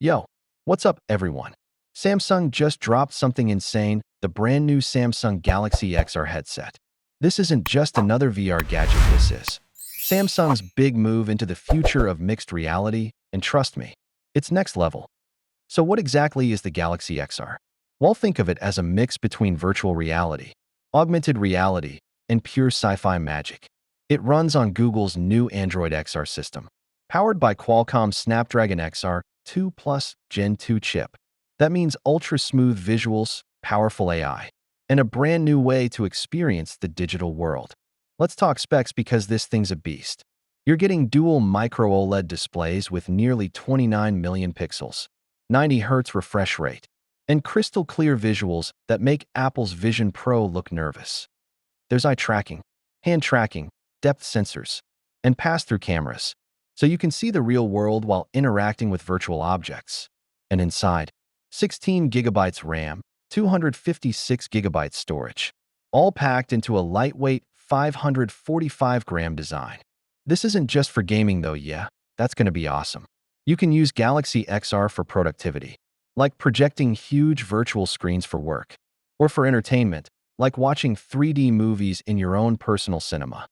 Yo, what's up everyone? Samsung just dropped something insane, the brand new Samsung Galaxy XR headset. This isn't just another VR gadget, this is Samsung's big move into the future of mixed reality, and trust me, it's next level. So what exactly is the Galaxy XR? Well, think of it as a mix between virtual reality, augmented reality, and pure sci-fi magic. It runs on Google's new Android XR system, powered by Qualcomm's Snapdragon XR2 Gen 2 chip. That means ultra-smooth visuals, powerful AI, and a brand new way to experience the digital world. Let's talk specs because this thing's a beast. You're getting dual micro-OLED displays with nearly 29 million pixels, 90 Hz refresh rate, and crystal clear visuals that make Apple's Vision Pro look nervous. There's eye tracking, hand tracking, depth sensors, and pass-through cameras, so you can see the real world while interacting with virtual objects. And inside, 16 gigabytes RAM, 256 gigabytes storage, all packed into a lightweight 545-gram design. This isn't just for gaming though, yeah, that's going to be awesome. You can use Galaxy XR for productivity, like projecting huge virtual screens for work, or for entertainment, like watching 3D movies in your own personal cinema.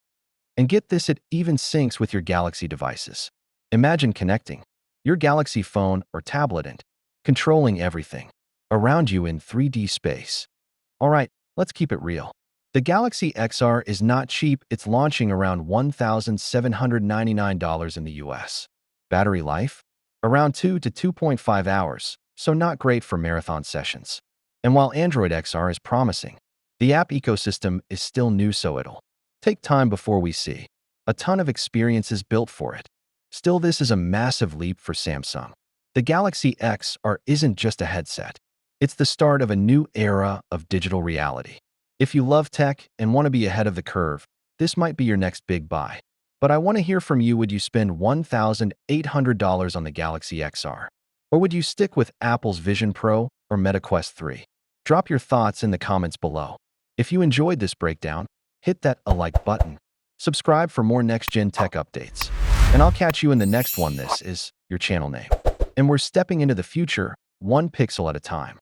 And get this, it even syncs with your Galaxy devices. Imagine connecting your Galaxy phone or tablet and controlling everything around you in 3D space. All right, let's keep it real. The Galaxy XR is not cheap. It's launching around $1,799 in the US. Battery life? Around 2 to 2.5 hours, so not great for marathon sessions. And while Android XR is promising, the app ecosystem is still new, so it'll take time before we see a ton of experiences built for it. Still, this is a massive leap for Samsung. The Galaxy XR isn't just a headset. It's the start of a new era of digital reality. If you love tech and want to be ahead of the curve, this might be your next big buy. But I want to hear from you. Would you spend $1,800 on the Galaxy XR? Or would you stick with Apple's Vision Pro or Meta Quest 3? Drop your thoughts in the comments below. If you enjoyed this breakdown, hit that like button. Subscribe for more next-gen tech updates. And I'll catch you in the next one. This is your channel name. And we're stepping into the future, one pixel at a time.